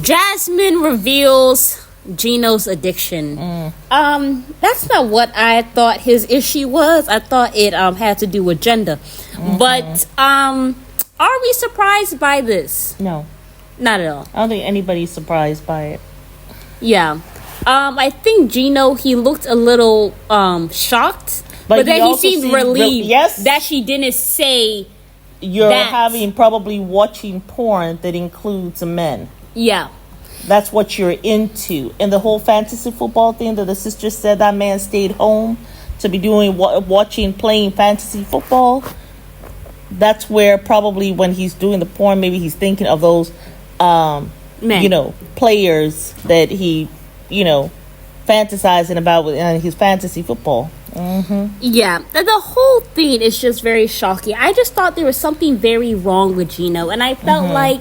Jasmine reveals Gino's addiction. That's not what I thought his issue was. I thought it had to do with gender. But are we surprised by this? No. Not at all. I don't think anybody's surprised by it. Yeah. I think Gino, he looked a little shocked. But then he seemed relieved that she didn't say you're probably watching porn that includes men. Yeah. That's what you're into. And the whole fantasy football thing that the sister said that man stayed home to be playing fantasy football. That's where probably when he's doing the porn, maybe he's thinking of those, men. Players that he, fantasizing about with his fantasy football. Yeah, the whole thing is just very shocking. I just thought there was something very wrong with Gino, and I felt like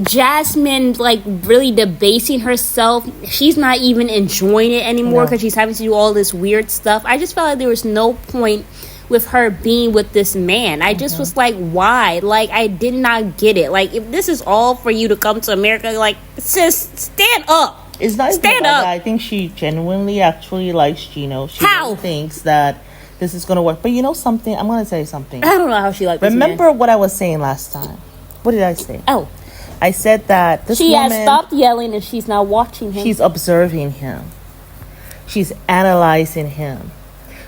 Jasmine, really debasing herself. She's not even enjoying it anymore because she's having to do all this weird stuff. I just felt like there was no point with her being with this man. I just was like, why? I did not get it. If this is all for you to come to America, sis, stand up. It's not stand up. I think she genuinely actually likes Gino. She really thinks that this is going to work. But you know something? I'm going to say something. I don't know how she likes this Remember what I was saying last time? What did I say? Oh. I said that this woman... She has stopped yelling and she's now watching him. She's observing him. She's analyzing him.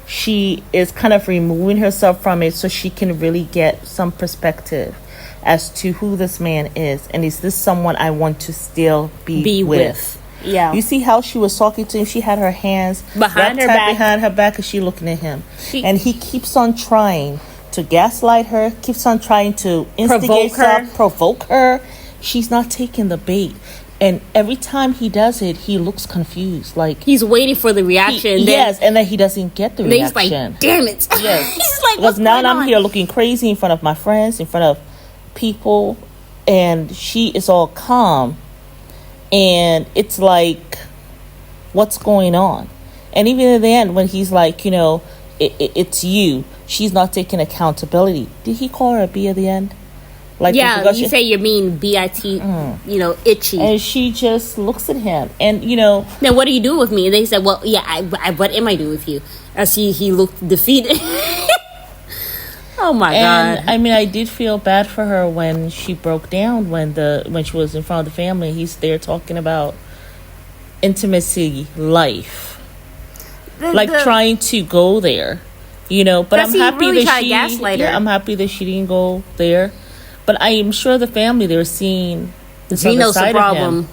She is kind of removing herself from it so she can really get some perspective as to who this man is. And is this someone I want to still be with? Yeah. You see how she was talking to him? She had her hands behind her back and she looking at him. And he keeps on trying to gaslight her, keeps on trying to instigate provoke her. She's not taking the bait. And every time he does it, he looks confused. He's waiting for the reaction. And then he doesn't get the reaction. He's like, damn it. Yes. He's like, because now I'm here looking crazy in front of my friends, in front of people. And she is all calm. And it's like, what's going on? And even in the end, when he's like, it's you. She's not taking accountability. Did he call her a B at the end? You say you mean B-I-T, itchy. And she just looks at him. And, Then what are you doing with me? And they said, well, yeah, what am I doing with you? As he looked defeated. Oh, my God. I mean, I did feel bad for her when she broke down when she was in front of the family. He's there talking about intimacy, life. Trying to go there, But I'm happy I'm happy that she didn't go there. But I am sure the family, they were seeing Gino's the problem.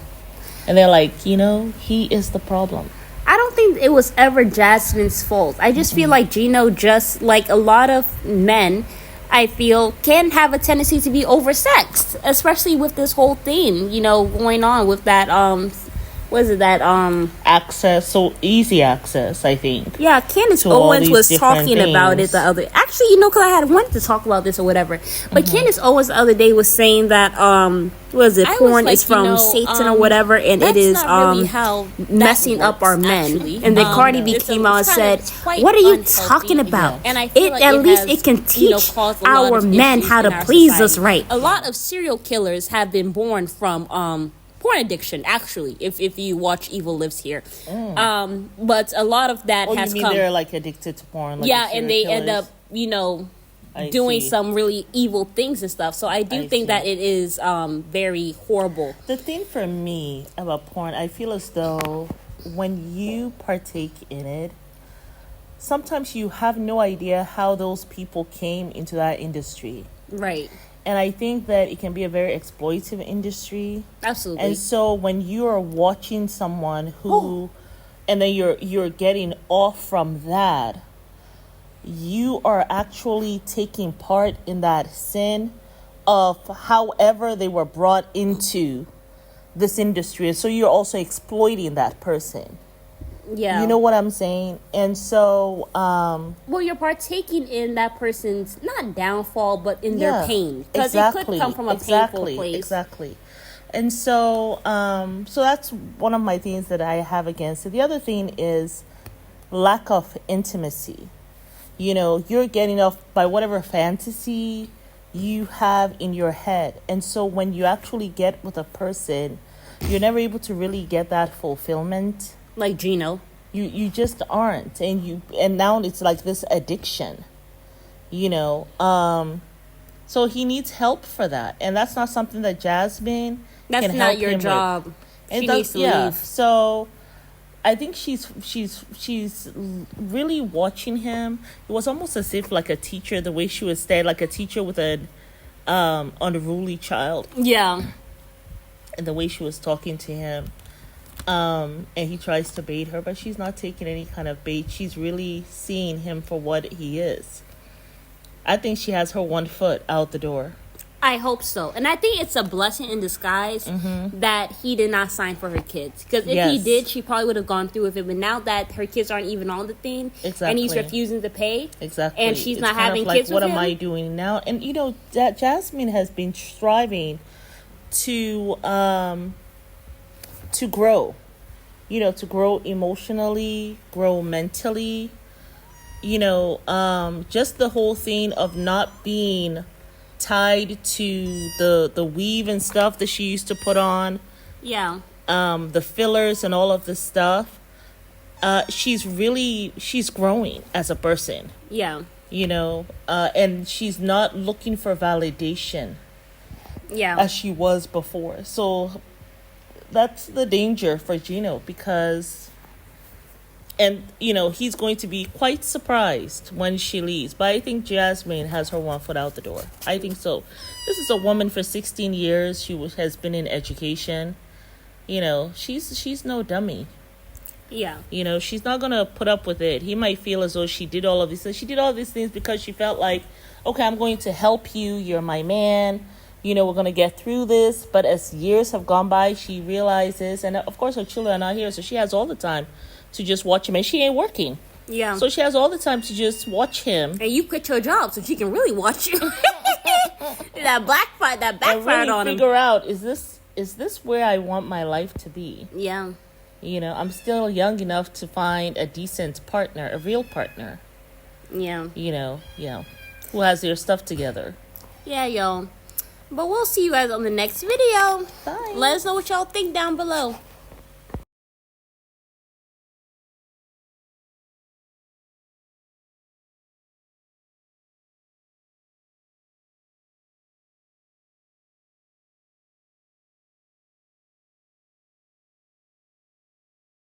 And they're like, he is the problem. I don't think it was ever Jasmine's fault. I just feel like Gino, just like a lot of men, I feel, can have a tendency to be oversexed. Especially with this whole thing, going on with that, access, so easy access, I think. Yeah, Candace Owens was talking about it the other... Actually, because I wanted to talk about this or whatever. But Candace Owens the other day was saying that, porn is from Satan or whatever, and it is messing up our men. Actually. And then Cardi B came out and said, what are you talking about? And I feel at least it can teach our men how to please us right. A lot of serial killers have been born from... porn addiction, actually, if you watch Evil Lives Here. But a lot of that has come... they're addicted to porn? And they end up, doing some really evil things and stuff. So I do think that it is very horrible. The thing for me about porn, I feel as though when you partake in it, sometimes you have no idea how those people came into that industry. Right. And I think that it can be a very exploitative industry. Absolutely. And so when you are watching someone who, and then you're getting off from that, you are actually taking part in that sin of however they were brought into this industry. And so you're also exploiting that person. Yeah. You know what I'm saying? And so... you're partaking in that person's, not downfall, but in their pain. Because it could come from a painful place. Exactly. And so that's one of my things that I have against it. The other thing is lack of intimacy. You're getting off by whatever fantasy you have in your head. And so when you actually get with a person, you're never able to really get that fulfillment. Like Gino. You just aren't. And now it's like this addiction. So he needs help for that. And that's not something that Jasmine That's can not help your him job. with. She needs to leave. So I think she's really watching him. It was almost as if like a teacher, the way she was there, like a teacher with an unruly child. Yeah. And the way she was talking to him. And he tries to bait her, but she's not taking any kind of bait. She's really seeing him for what he is. I think she has her 1 foot out the door. I hope so. And I think it's a blessing in disguise that he did not sign for her kids. Because if he did, she probably would have gone through with it. But now that her kids aren't even on the thing, and he's refusing to pay, and she's not having kids with him. What am I doing now? And that Jasmine has been striving to grow. To grow emotionally, grow mentally. Just the whole thing of not being tied to the weave and stuff that she used to put on. Yeah. The fillers and all of this stuff. She's growing as a person. Yeah. And she's not looking for validation. Yeah. As she was before. So that's the danger for Gino, because he's going to be quite surprised when she leaves. But I think Jasmine has her 1 foot out the door. I think so. This is a woman for 16 years. She has been in education. She's no dummy. Yeah. She's not going to put up with it. He might feel as though she did all of these things. She did all these things because she felt like, okay, I'm going to help you. You're my man. We're going to get through this. But as years have gone by, she realizes, and of course her children are not here, so she has all the time to just watch him, and she ain't working. Yeah. So she has all the time to just watch him. And you quit your job so she can really watch you. that backfired on him. Figure out, is this where I want my life to be? Yeah. I'm still young enough to find a decent partner, a real partner. Yeah. Who has their stuff together. Yeah, yo. But we'll see you guys on the next video. Bye. Let us know what y'all think down below.